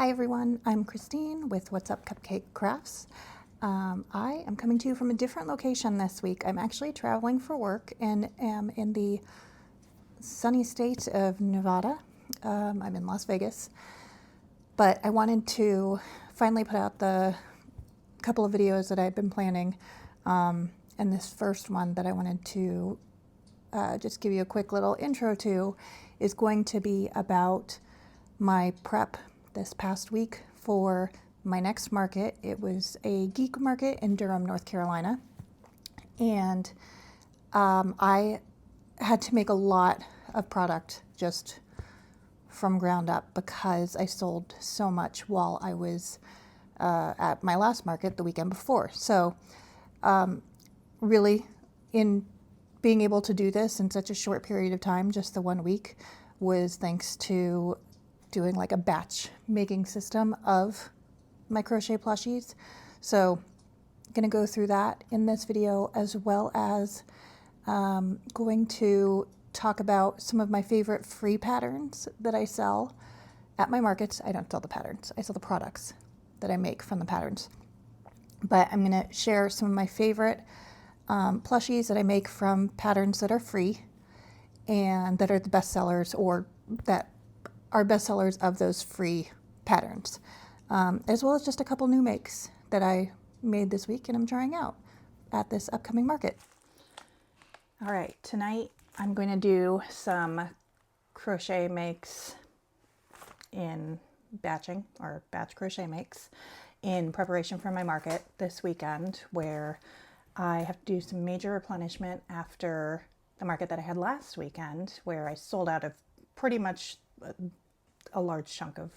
Hi everyone, I'm Christine with What's Up Cupcake Crafts. I am coming to you from a different location this week. I'm actually traveling for work and am in the sunny state of Nevada. I'm in Las Vegas, but I wanted to finally put out the couple of videos that I've been planning. And this first one that I wanted to just give you a quick little intro to is going to be about my prep this past week for my next market. It was a geek market in Durham, North Carolina. And I had to make a lot of product just from ground up because I sold so much while I was at my last market the weekend before. So really, in being able to do this in such a short period of time, just the 1 week, was thanks to doing like a batch making system of my crochet plushies. So I'm going to go through that in this video, as well as going to talk about some of my favorite free patterns that I sell at my markets. I don't sell the patterns, I sell the products that I make from the patterns. But I'm going to share some of my favorite plushies that I make from patterns that are free and that are the best sellers, or that are bestsellers of those free patterns, as well as just a couple new makes that I made this week and I'm trying out at this upcoming market. All right, tonight I'm going to do some crochet makes in batching, or batch crochet makes, in preparation for my market this weekend, where I have to do some major replenishment after the market that I had last weekend, where I sold out of pretty much a large chunk of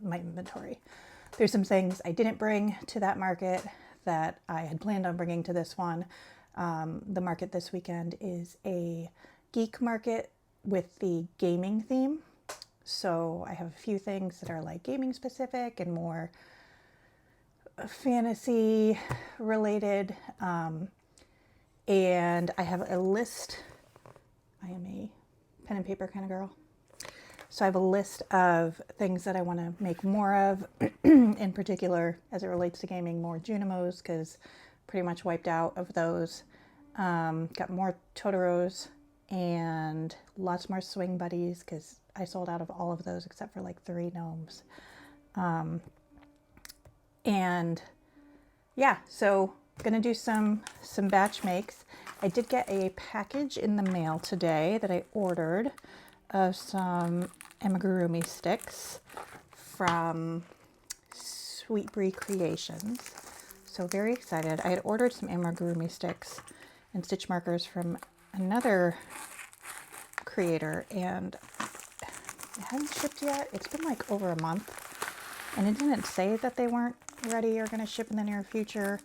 my inventory. There's some things I didn't bring to that market that I had planned on bringing to this one. The market this weekend is a geek market with the gaming theme. So I have a few things that are like gaming specific and more fantasy related. And I have a list. I am a pen and paper kind of girl. So I have a list of things that I want to make more of, in particular, as it relates to gaming, more Junimos, because pretty much wiped out of those. Got more Totoros and lots more swing buddies, because I sold out of all of those except for like 3 gnomes. And yeah, so I'm gonna do some batch makes. I did get a package in the mail today that I ordered of some Amigurumi sticks from Sweet Brie Creations. So very excited. I had ordered some Amigurumi sticks and stitch markers from another creator, and it hasn't shipped yet. It's been like over a month, and it didn't say that they weren't ready or going to ship in the near future.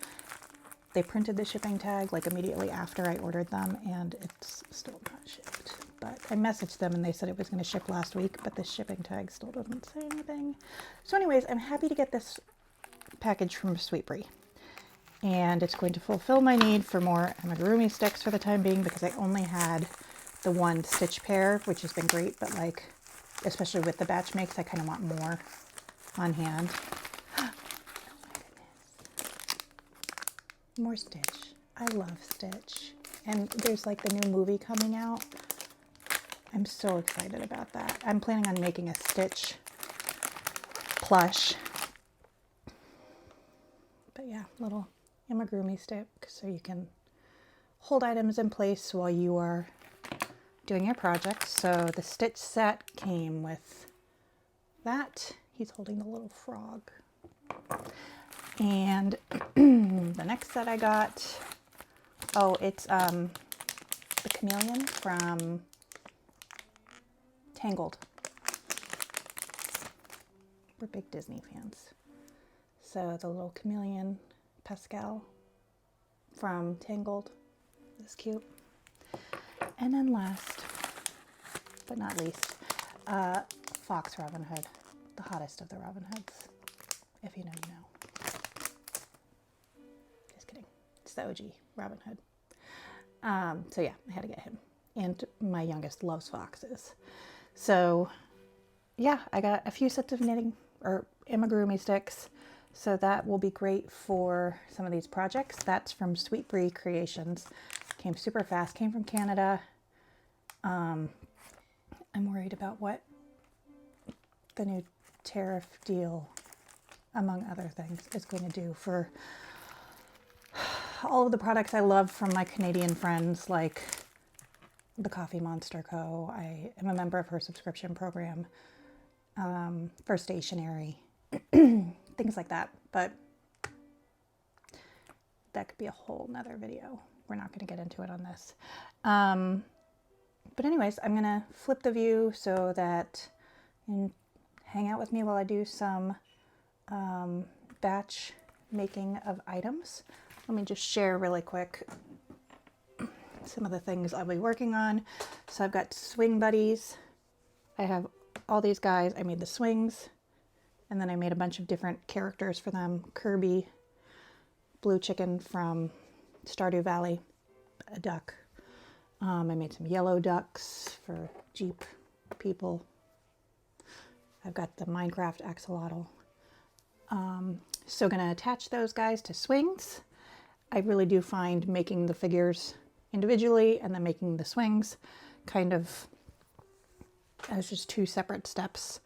They printed the shipping tag like immediately after I ordered them, and it's still not shipped. But I messaged them and they said it was going to ship last week, but the shipping tag still doesn't say anything. So anyways, I'm happy to get this package from Sweet Brie. And it's going to fulfill my need for more Amigurumi sticks for the time being, because I only had the 1 stitch pair, which has been great, but like, especially with the batch makes, I kind of want more on hand. Oh my goodness. More Stitch. I love Stitch. And there's like the new movie coming out. I'm so excited about that. I'm planning on making a Stitch plush. But yeah, little Amigurumi stick so you can hold items in place while you are doing your project. So the Stitch set came with that. He's holding the little frog. And the next set I got, oh, it's the chameleon from Tangled. We're big Disney fans. So the little chameleon Pascal from Tangled is cute. And then last but not least, Fox Robin Hood, the hottest of the Robin Hoods. If you know, you know. Just kidding. It's the OG Robin Hood. So yeah, I had to get him. And my youngest loves foxes. So yeah, I got a few sets of knitting or amigurumi sticks. So that will be great for some of these projects. That's from Sweet Brie Creations. Came super fast, came from Canada. I'm worried about what the new tariff deal, among other things, is going to do for all of the products I love from my Canadian friends, like the Coffee Monster Co. I am a member of her subscription program for stationery, things like that. But that could be a whole nother video. We're not going to get into it on this. But anyways, I'm going to flip the view so that you can hang out with me while I do some batch making of items. Let me just share really quick some of the things I'll be working on. So I've got swing buddies. I have all these guys. I made the swings, and then I made a bunch of different characters for them. Kirby, blue chicken from Stardew Valley, a duck. I made some yellow ducks for Jeep people. I've got the Minecraft axolotl. So gonna attach those guys to swings. I really do find making the figures individually and then making the swings kind of as just two separate steps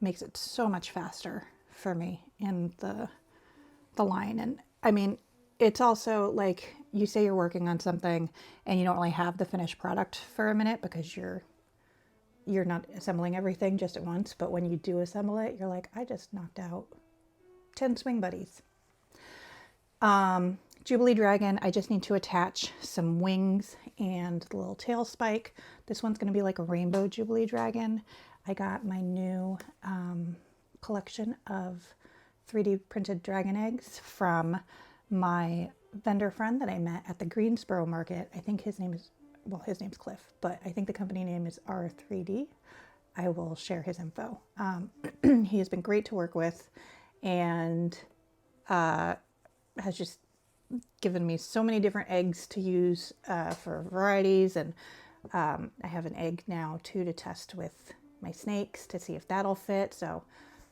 makes it so much faster for me in the line. And I mean, it's also like you say you're working on something and you don't really have the finished product for a minute because you're not assembling everything just at once. But when you do assemble it, you're like, I just knocked out 10 swing buddies. Jubilee Dragon, I just need to attach some wings and the little tail spike. This one's going to be like a rainbow Jubilee Dragon. I got my new collection of 3D printed dragon eggs from my vendor friend that I met at the Greensboro market. I think his name's Cliff, but I think the company name is R3D. I will share his info. He has been great to work with and has just given me so many different eggs to use for varieties. And I have an egg now too to test with my snakes to see if that'll fit. So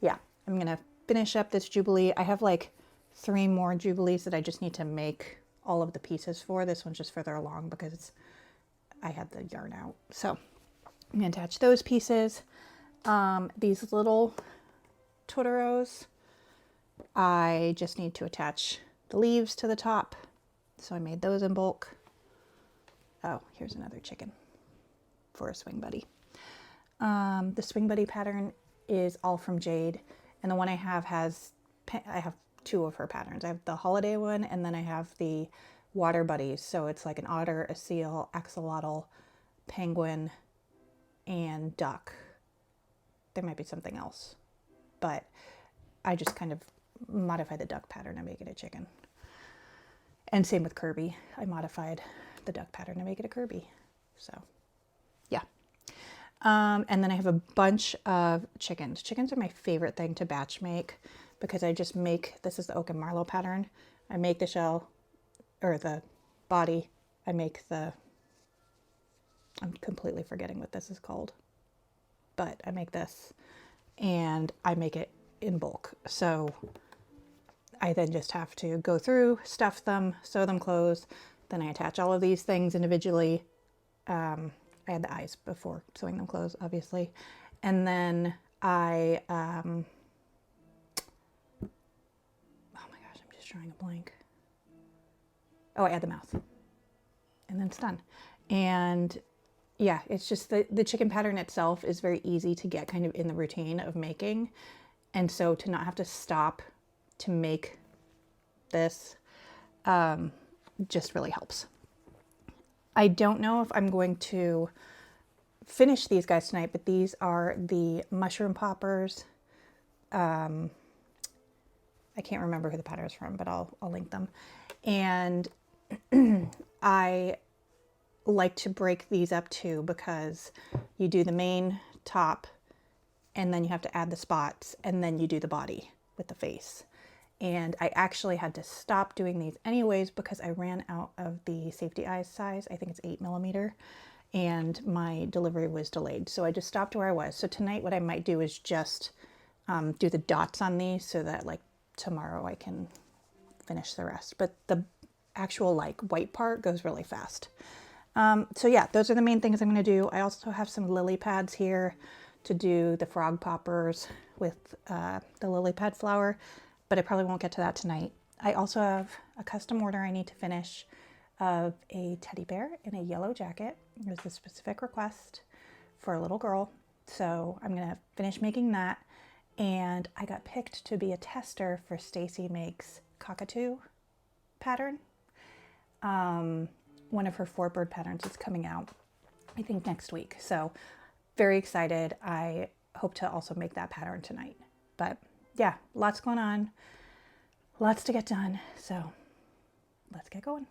yeah, I'm gonna finish up this Jubilee. I have like 3 more Jubilees that I just need to make all of the pieces for. This one's just further along because I had the yarn out. So I'm gonna attach those pieces. These little Totoros, I just need to attach the leaves to the top. So I made those in bulk. Oh, here's another chicken for a swing buddy. The swing buddy pattern is all from Jade. And the one I have I have 2 of her patterns. I have the holiday one, and then I have the water buddies. So it's like an otter, a seal, axolotl, penguin, and duck. There might be something else, but I just kind of modify the duck pattern to make it a chicken. And same with Kirby. I modified the duck pattern to make it a Kirby. So yeah. And then I have a bunch of chickens. Chickens are my favorite thing to batch make because I just make, this is the Oak and Marlow pattern. I make the shell or the body. I make I'm completely forgetting what this is called, but I make this and I make it in bulk. So I then just have to go through, stuff them, sew them closed. Then I attach all of these things individually. I had the eyes before sewing them closed, obviously. And then I, oh my gosh, I'm just drawing a blank. Oh, I add the mouth and then it's done. And yeah, it's just the chicken pattern itself is very easy to get kind of in the routine of making. And so to not have to stop to make this just really helps. I don't know if I'm going to finish these guys tonight, but these are the mushroom poppers. I can't remember who the pattern is from, but I'll link them. And I like to break these up too because you do the main top and then you have to add the spots and then you do the body with the face. And I actually had to stop doing these anyways because I ran out of the safety eyes size. I think it's 8mm, and my delivery was delayed. So I just stopped where I was. So tonight what I might do is just do the dots on these so that like tomorrow I can finish the rest. But the actual like white part goes really fast. So yeah, those are the main things I'm going to do. I also have some lily pads here to do the frog poppers with the lily pad flower, but I probably won't get to that tonight. I also have a custom order I need to finish of a teddy bear in a yellow jacket. It was a specific request for a little girl. So I'm going to finish making that. And I got picked to be a tester for Stacy Makes Cockatoo pattern. One of her 4-bird patterns is coming out, I think, next week. So very excited. I hope to also make that pattern tonight. But yeah, lots going on, lots to get done. So let's get going.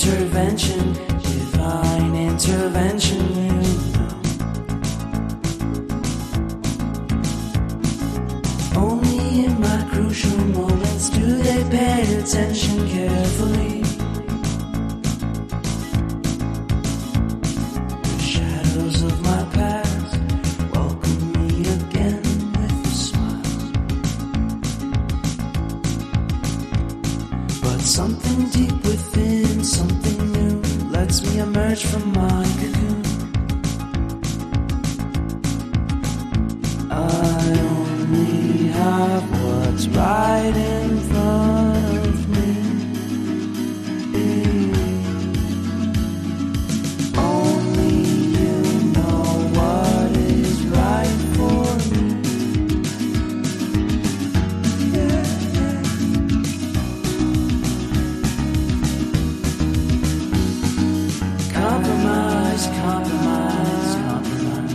Intervention, divine intervention, you know. Only in my crucial moments do they pay attention carefully. The shadows of my past welcome me again with a smile. But something deep within, something new, lets me emerge from my cocoon. I only have what's right in front of me. Only you know what is right for me. Compromise, compromise, compromise.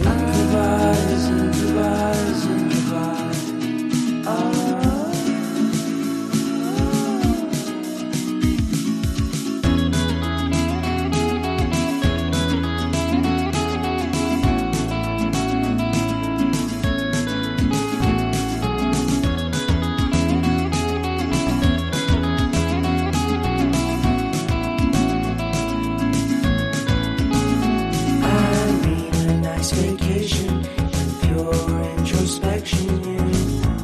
Improvise, improvise, improvise. Vacation and pure introspection, you know.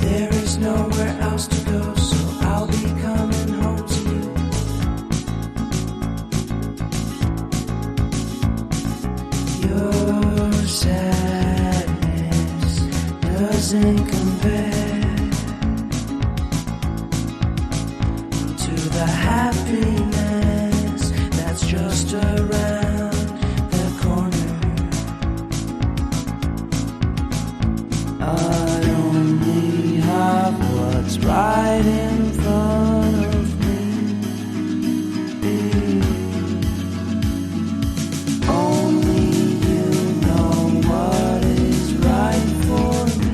There is nowhere else to go, so I'll be coming home to you. Your sadness doesn't compare to the happiness that's just around the corner. I only have what's right in front of me. Only you know what is right for me.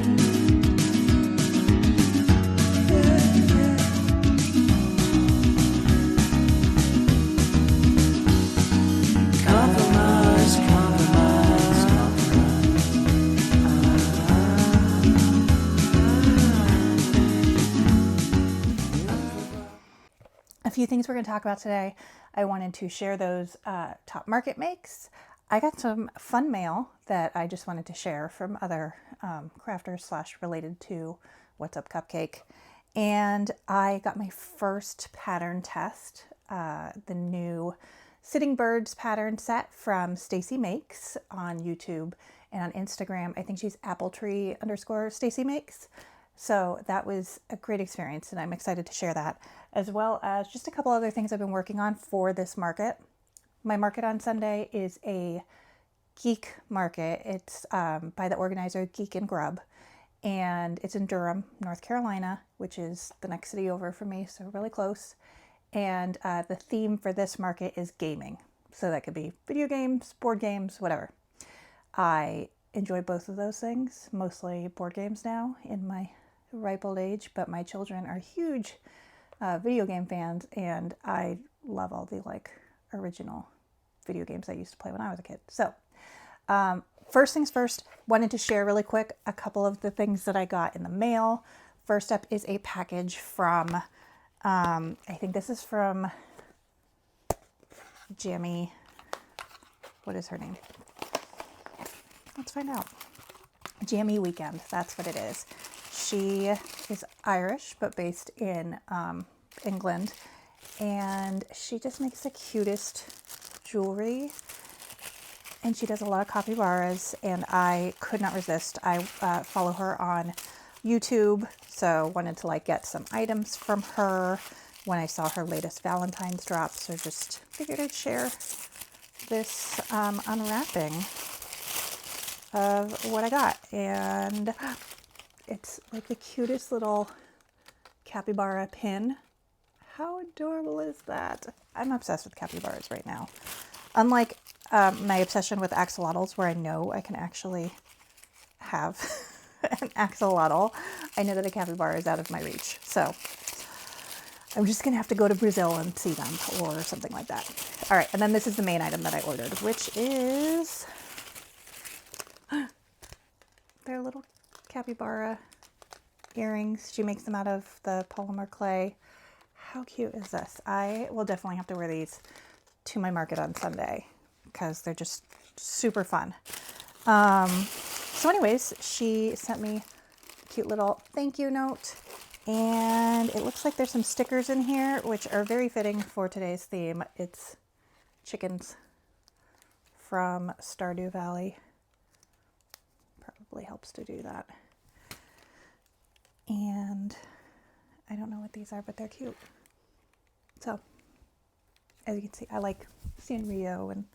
Compromise, compromise, compromise. A few things we're going to talk about today. I wanted to share those top market makes. I got some fun mail that I just wanted to share from other crafters / related to What's Up Cupcake. And I got my first pattern test, the new Sitting Birds pattern set from Stacy Makes on YouTube and on Instagram. I think she's appletree_Stacy Makes. So that was a great experience and I'm excited to share that, as well as just a couple other things I've been working on for this market. My market on Sunday is a geek market. It's by the organizer Geek and Grub, and it's in Durham, North Carolina, which is the next city over for me, so really close. And the theme for this market is gaming. So that could be video games, board games, whatever. I enjoy both of those things, mostly board games now in my ripe old age, but my children are huge video game fans, and I love all the like original video games I used to play when I was a kid. So first things first, wanted to share really quick a couple of the things that I got in the mail. First up is a package from, I think this is from Jamie, what is her name? Let's find out. Jamie Weekend, that's what it is. She is Irish, but based in England, and she just makes the cutest jewelry, and she does a lot of capybaras, and I could not resist. I follow her on YouTube, so wanted to like get some items from her when I saw her latest Valentine's drop, so just figured I'd share this unwrapping of what I got. And it's like the cutest little capybara pin. How adorable is that? I'm obsessed with capybaras right now. Unlike my obsession with axolotls, where I know I can actually have an axolotl, I know that a capybara is out of my reach. So I'm just gonna have to go to Brazil and see them or something like that. All right, and then this is the main item that I ordered, which is their little capybara earrings. She makes them out of the polymer clay. How cute is this? I will definitely have to wear these to my market on Sunday because they're just super fun. So anyways, she sent me a cute little thank you note, and it looks like there's some stickers in here, which are very fitting for today's theme. It's chickens from Stardew Valley. Probably helps to do that. And I don't know what these are, but they're cute. So as you can see, I like Sanrio and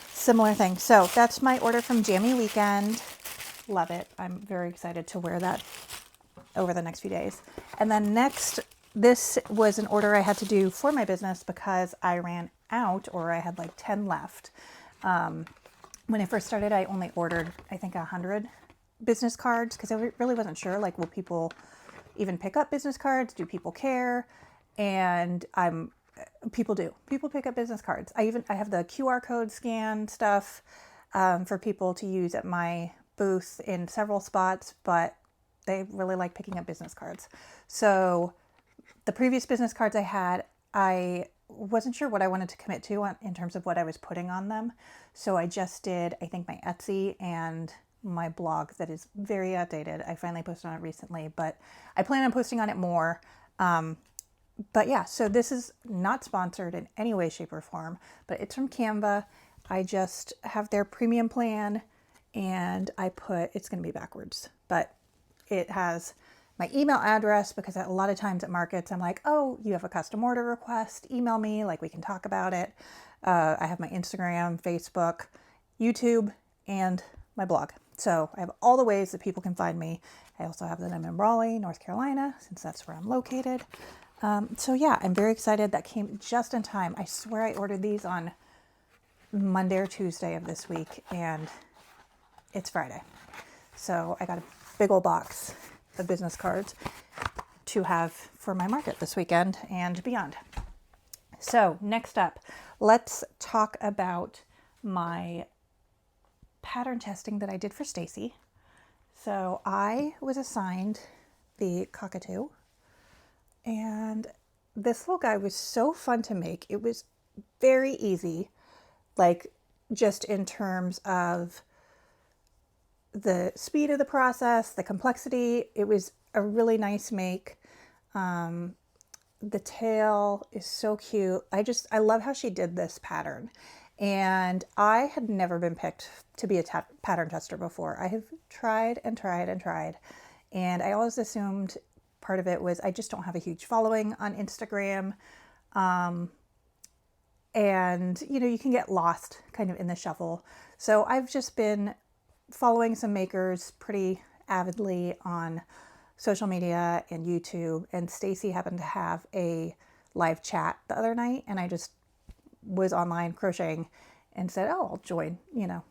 similar things. So that's my order from Jamie Weekend. Love it. I'm very excited to wear that over the next few days. And then next, this was an order I had to do for my business because I ran out, or I had like 10 left. When I first started, I only ordered, I think, 100 business cards because I really wasn't sure, like, will people even pick up business cards? Do people care? And people do. People pick up business cards. I have the QR code scan stuff for people to use at my booth in several spots, but they really like picking up business cards. So the previous business cards I had, I wasn't sure what I wanted to commit to in terms of what I was putting on them. So I just did, I think, my Etsy and my blog that is very outdated. I finally posted on it recently, but I plan on posting on it more. But yeah, so this is not sponsored in any way, shape, or form, but it's from Canva. I just have their premium plan, and it's going to be backwards, but it has my email address because a lot of times at markets, I'm like, oh, you have a custom order request, email me, like we can talk about it. I have my Instagram, Facebook, YouTube, and my blog. So I have all the ways that people can find me. I also have that I'm in Raleigh, North Carolina, since that's where I'm located. So yeah, I'm very excited. That came just in time. I swear I ordered these on Monday or Tuesday of this week, and it's Friday. So I got a big old box of business cards to have for my market this weekend and beyond. So next up, let's talk about my pattern testing that I did for Stacy. So I was assigned the cockatoo, and this little guy was so fun to make. It was very easy, like just in terms of the speed of the process, the complexity. It was a really nice make. The tail is so cute. I love how she did this pattern. And I had never been picked to be a pattern tester before. I have tried and tried and tried. And I always assumed part of it was I just don't have a huge following on Instagram. and you know, you can get lost kind of in the shuffle. So I've just been following some makers pretty avidly on social media and YouTube, and Stacy happened to have a live chat the other night, and I just was online crocheting and said, oh, I'll join, you know,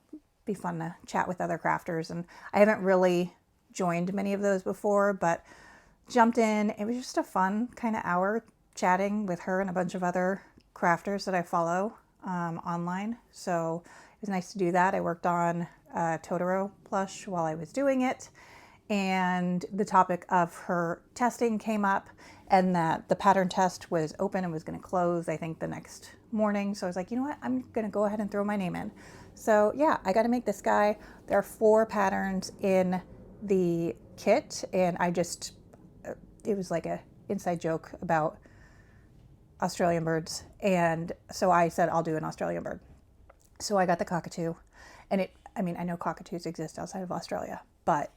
be fun to chat with other crafters. And I haven't really joined many of those before, but jumped in. It was just a fun kind of hour chatting with her and a bunch of other crafters that I follow online. So it was nice to do that. I worked on Totoro plush while I was doing it, and the topic of her testing came up, and that the pattern test was open and was going to close, I think, the next morning. So I was like, you know what, I'm going to go ahead and throw my name in. So yeah, I got to make this guy. There are 4 patterns in the kit, and I just, it was like a inside joke about Australian birds, and so I said I'll do an Australian bird. So I got the cockatoo, and I mean, I know cockatoos exist outside of Australia, but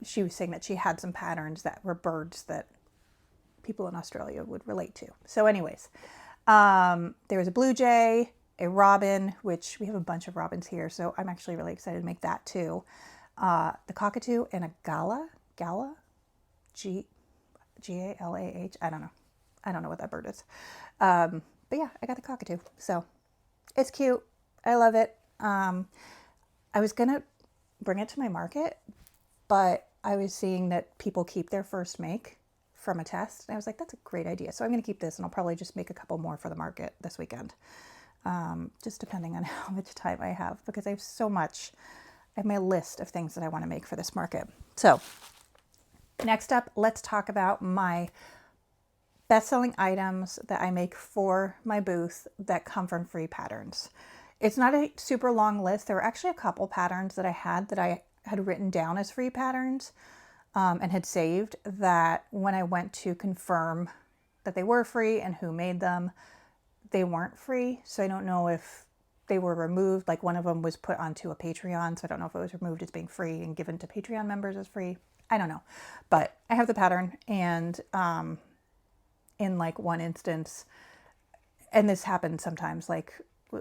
she was saying that she had some patterns that were birds that people in Australia would relate to. So anyways, there was a blue jay, a robin, which we have a bunch of robins here, so I'm actually really excited to make that too. The cockatoo, and a gala, G-A-L-A-H, I don't know what that bird is. But yeah, I got the cockatoo, so it's cute. I love it. I was gonna bring it to my market, but I was seeing that people keep their first make from a test, and I was like, that's a great idea. So I'm gonna keep this, and I'll probably just make a couple more for the market this weekend, just depending on how much time I have, because I have so much. I have my list of things that I want to make for this market. So next up, let's talk about my best-selling items that I make for my booth that come from free patterns. It's not a super long list. There were actually a couple patterns that I had written down as free patterns and had saved, that when I went to confirm that they were free and who made them, they weren't free. So I don't know if they were removed. Like one of them was put onto a Patreon, so I don't know if it was removed as being free and given to Patreon members as free. I don't know. But I have the pattern, and in like one instance, and this happens sometimes, like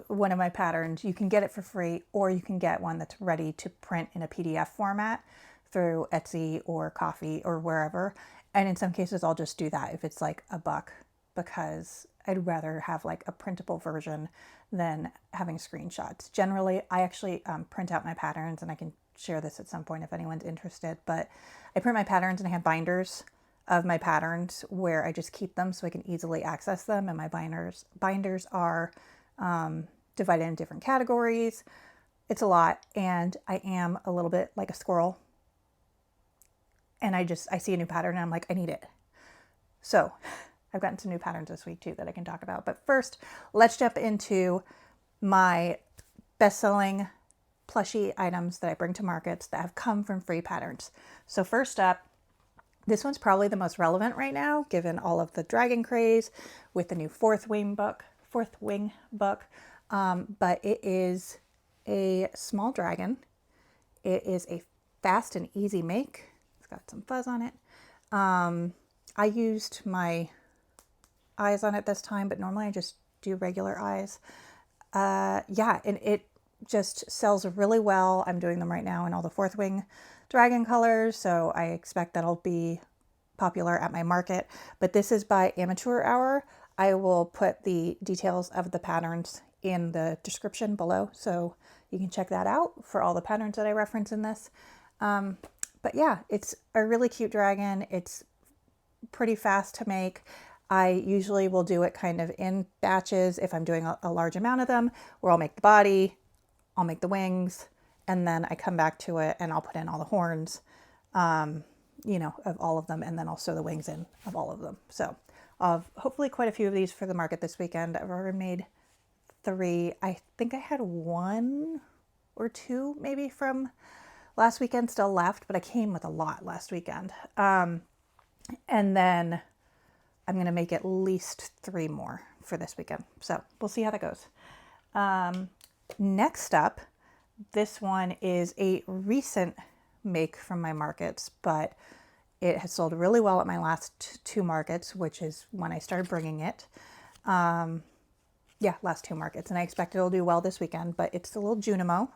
one of my patterns, you can get it for free, or you can get one that's ready to print in a PDF format through Etsy or Coffee or wherever. And in some cases, I'll just do that if it's like $1, because I'd rather have like a printable version than having screenshots. Generally, I actually print out my patterns, and I can share this at some point if anyone's interested, but I print my patterns and I have binders of my patterns where I just keep them so I can easily access them. And my binders are divided in different categories. It's a lot, and I am a little bit like a squirrel, and I see a new pattern and I'm like, I need it. So I've gotten some new patterns this week too that I can talk about. But first, let's jump into my best-selling plushie items that I bring to markets that have come from free patterns. So first up, this one's probably the most relevant right now, given all of the dragon craze with the new Fourth Wing book. But it is a small dragon. It is a fast and easy make. It's got some fuzz on it. I used my eyes on it this time, but normally I just do regular eyes. Yeah, and it just sells really well. I'm doing them right now in all the Fourth Wing dragon colors, so I expect that'll be popular at my market. But this is by Amateur Hour. I will put the details of the patterns in the description below, so you can check that out for all the patterns that I reference in this. But yeah, it's a really cute dragon. It's pretty fast to make. I usually will do it kind of in batches if I'm doing a large amount of them, where I'll make the body, I'll make the wings, and then I come back to it and I'll put in all the horns, you know, of all of them, and then I'll sew the wings in of all of them. So hopefully quite a few of these for the market this weekend. I've already made 3. I think I had 1 or 2 maybe from last weekend still left, but I came with a lot last weekend. And then I'm going to make at least 3 more for this weekend. So we'll see how that goes. Next up, this one is a recent make from my markets, but it has sold really well at my last 2 markets, which is when I started bringing it. yeah, last 2 markets, and I expect it'll do well this weekend, but it's the little Junimo.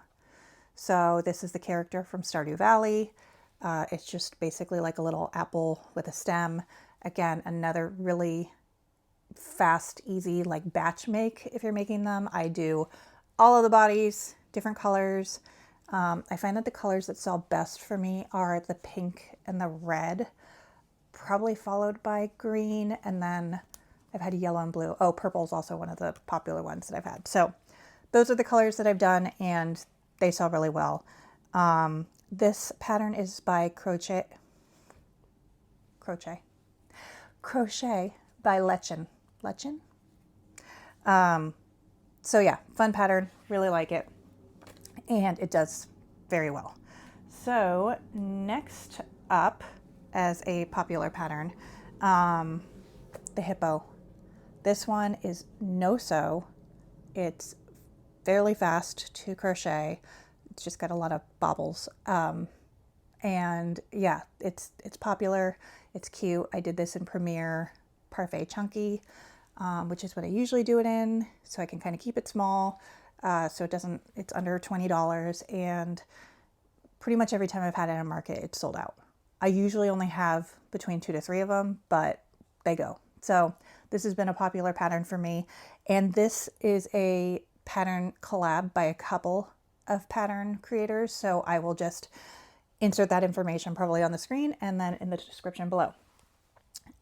So this is the character from Stardew Valley. It's just basically like a little apple with a stem. Again, another really fast, easy, like batch make if you're making them. I do all of the bodies, different colors. I find that the colors that sell best for me are the pink and the red, probably followed by green, and then I've had yellow and blue. Oh, purple is also one of the popular ones that I've had. So those are the colors that I've done, and they sell really well. This pattern is by Crochet by Lechen. So yeah, fun pattern, really like it, and it does very well. So next up, as a popular pattern, the hippo. This one is no sew. It's fairly fast to crochet. It's just got a lot of bobbles. And yeah, it's popular. It's cute. I did this in Premier Parfait Chunky, which is what I usually do it in, so I can kind of keep it small. So it's under $20, and pretty much every time I've had it in a market, it's sold out. I usually only have between 2 to 3 of them, but they go. So this has been a popular pattern for me. And this is a pattern collab by a couple of pattern creators. So I will just insert that information probably on the screen and then in the description below.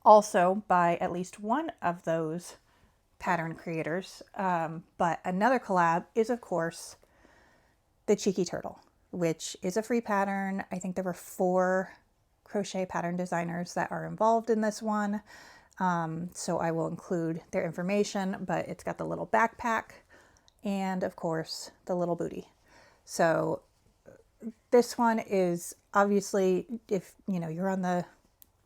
Also by at least one of those pattern creators. But another collab is, of course, the Cheeky Turtle, which is a free pattern. I think there were 4 crochet pattern designers that are involved in this one. So I will include their information, but it's got the little backpack and of course the little booty. So this one is obviously, if you know, you're on the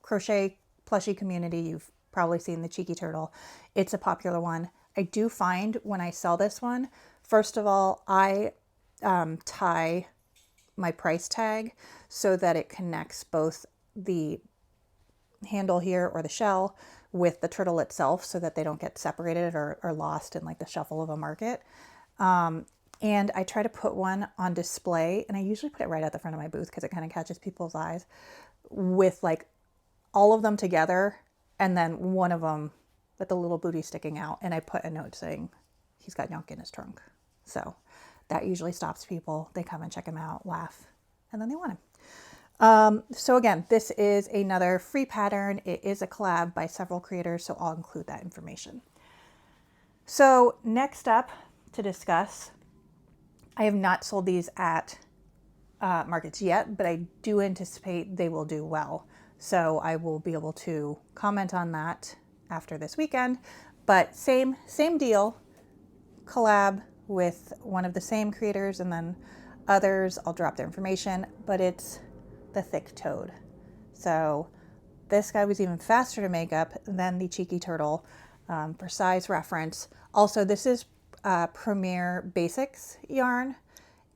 crochet plushie community, you've probably seen the Cheeky Turtle. It's a popular one. I do find when I sell this one, first of all, I tie my price tag so that it connects both the handle here or the shell with the turtle itself so that they don't get separated or lost in like the shuffle of a market. And I try to put one on display, and I usually put it right at the front of my booth because it kind of catches people's eyes, with like all of them together and then one of them with the little booty sticking out. And I put a note saying he's got junk in his trunk. So that usually stops people. They come and check him out, laugh, and then they want him. So again, this is another free pattern. It is a collab by several creators, so I'll include that information. So next up to discuss, I have not sold these at markets yet, but I do anticipate they will do well. So I will be able to comment on that after this weekend. But same deal, collab with one of the same creators, and then others, I'll drop their information, but it's the Thick Toad. So this guy was even faster to make up than the Cheeky Turtle, for size reference. Also, this is Premier Basics yarn,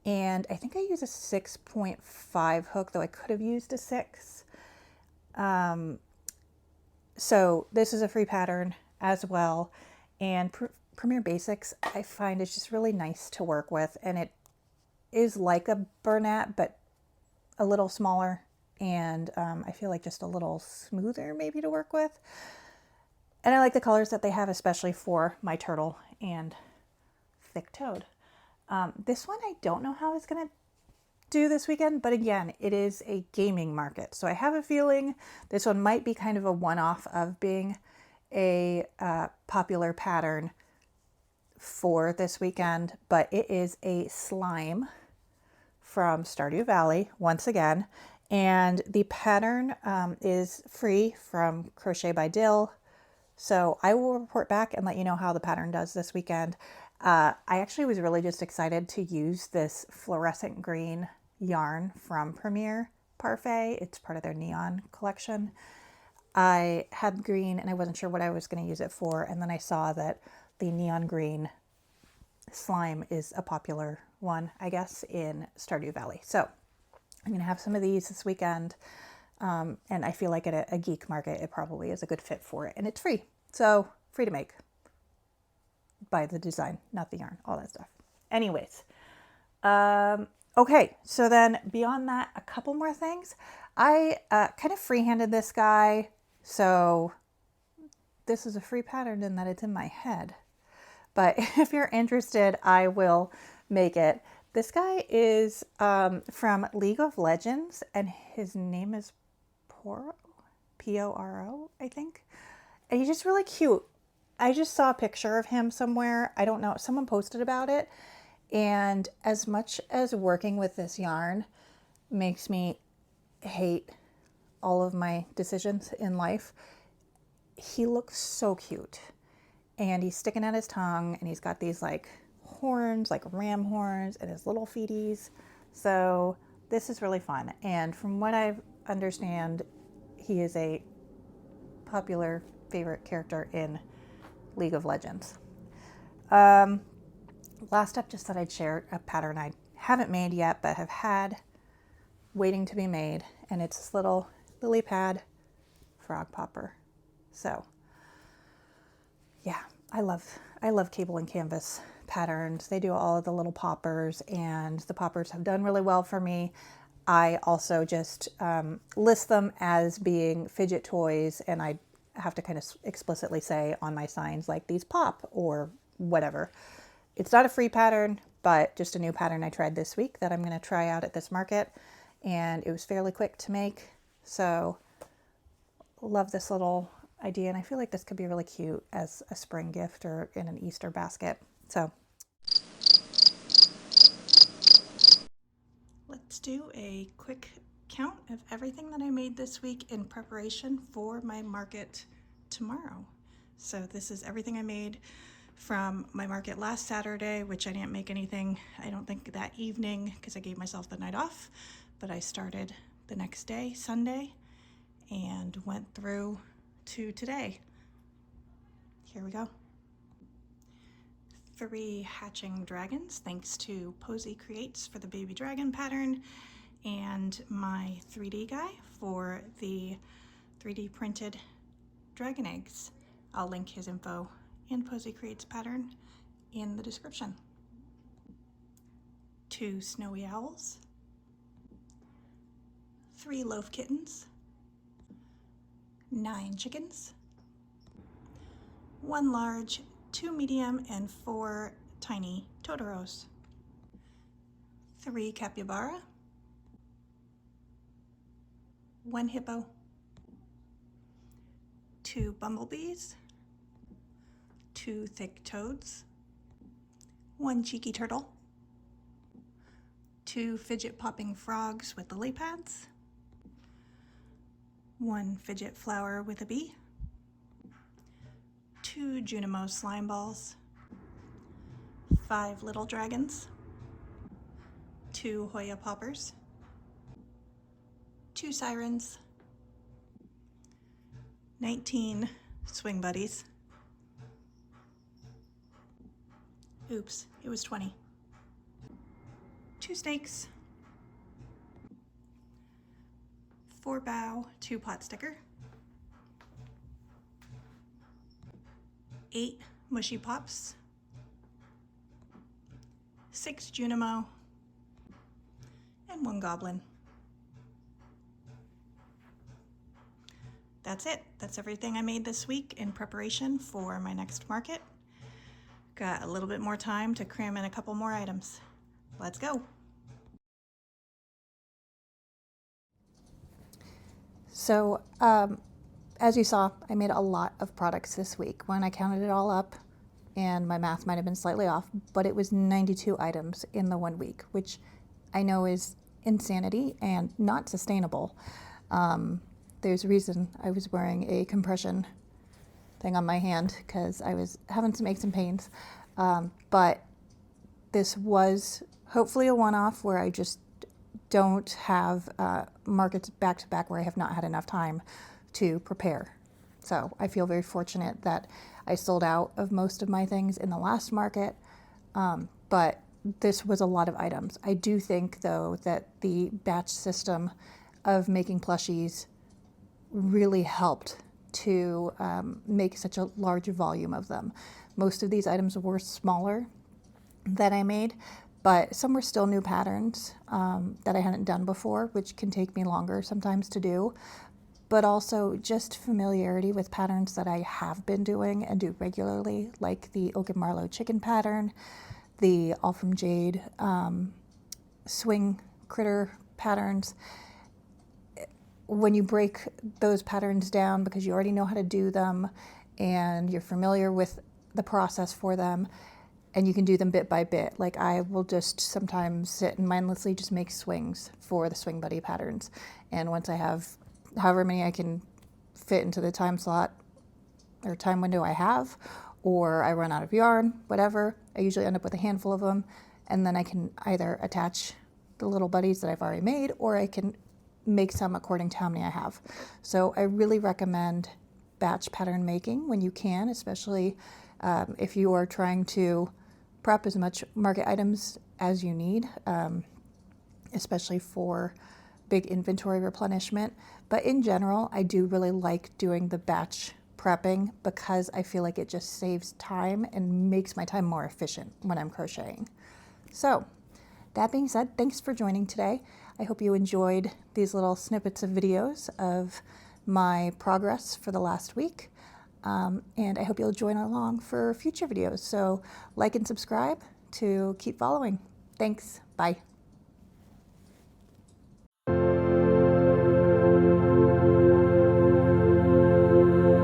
and I think I use a 6.5 hook, though I could have used a 6. So this is a free pattern as well, and Premier Basics I find is just really nice to work with, and it is like a Bernat but a little smaller, and I feel like just a little smoother maybe to work with. And I like the colors that they have, especially for my turtle and Thick Toad. This one I don't know how it's going to do this weekend, but again, it is a gaming market. So I have a feeling this one might be kind of a one-off of being a popular pattern for this weekend, but it is a slime from Stardew Valley once again. And the pattern is free from Crochet by Dill. So I will report back and let you know how the pattern does this weekend. I actually was really just excited to use this fluorescent green yarn from Premier Parfait. It's part of their neon collection. I had green and I wasn't sure what I was going to use it for. And then I saw that the neon green slime is a popular one, I guess, in Stardew Valley. So I'm going to have some of these this weekend. And I feel like at a geek market, it probably is a good fit for it. And it's free. So free to make. buy the design, not the yarn, all that stuff. Anyways, okay, so then beyond that, a couple more things. I kind of freehanded this guy, so this is a free pattern in that it's in my head. But if you're interested, I will make it. This guy is from League of Legends, and his name is Poro, P-O-R-O, I think. And he's just really cute. I just saw a picture of him somewhere. I don't know. Someone posted about it. And as much as working with this yarn makes me hate all of my decisions in life, he looks so cute. And he's sticking out his tongue, and he's got these like horns, like ram horns, and his little feeties. So this is really fun. And from what I understand, he is a popular favorite character in League of Legends. Last up, just thought I'd share a pattern I haven't made yet, but have had waiting to be made. And it's this little lily pad frog popper. So yeah, I love cable and canvas patterns. They do all of the little poppers, and the poppers have done really well for me. I also just list them as being fidget toys, and I have to kind of explicitly say on my signs like these pop or whatever. It's not a free pattern, but just a new pattern I tried this week that I'm going to try out at this market, and it was fairly quick to make. So love this little idea, and I feel like this could be really cute as a spring gift or in an Easter basket. So let's do a quick count of everything that I made this week in preparation for my market tomorrow. So this is everything I made from my market last Saturday, which I didn't make anything, I don't think, that evening because I gave myself the night off, but I started the next day, Sunday, and went through to today. Here we go. 3 hatching dragons, thanks to Posy Creates for the baby dragon pattern, and my 3D guy for the 3D printed dragon eggs. I'll link his info and Posy Creates pattern in the description. 2 snowy owls, 3 loaf kittens, 9 chickens, 1 large, 2 medium, and 4 tiny Totoros, 3 capybara, 1 hippo, 2 bumblebees, 2 thick toads, 1 cheeky turtle, 2 fidget popping frogs with lily pads, 1 fidget flower with a bee, 2 Junimo slime balls, 5 little dragons, 2 Hoya poppers, 2 sirens, 19 swing buddies. Oops, it was 20. 2 snakes, 4 bow, 2 pot sticker, 8 mushy pops, 6 Junimo, and 1 goblin. That's it. That's everything I made this week in preparation for my next market. Got a little bit more time to cram in a couple more items. Let's go. So, as you saw, I made a lot of products this week. When I counted it all up, and my math might have been slightly off, but it was 92 items in the 1 week, which I know is insanity and not sustainable. There's a reason I was wearing a compression thing on my hand because I was having some aches and pains. But this was hopefully a one-off where I just don't have markets back to back where I have not had enough time to prepare. So I feel very fortunate that I sold out of most of my things in the last market, but this was a lot of items. I do think, though, that the batch system of making plushies really helped to make such a large volume of them. Most of these items were smaller that I made, but some were still new patterns that I hadn't done before, which can take me longer sometimes to do, but also just familiarity with patterns that I have been doing and do regularly, like the Oak and Marlowe chicken pattern, the All from Jade swing critter patterns. When you break those patterns down because you already know how to do them and you're familiar with the process for them, and you can do them bit by bit. Like I will just sometimes sit and mindlessly just make swings for the Swing Buddy patterns. And once I have however many I can fit into the time slot or time window I have, or I run out of yarn, whatever, I usually end up with a handful of them. And then I can either attach the little buddies that I've already made, or I can make some according to how many I have. So I really recommend batch pattern making when you can, especially if you are trying to prep as much market items as you need, especially for big inventory replenishment. But in general, I do really like doing the batch prepping because I feel like it just saves time and makes my time more efficient when I'm crocheting. So that being said, thanks for joining today. I hope you enjoyed these little snippets of videos of my progress for the last week. And I hope you'll join along for future videos. So like and subscribe to keep following. Thanks. Bye.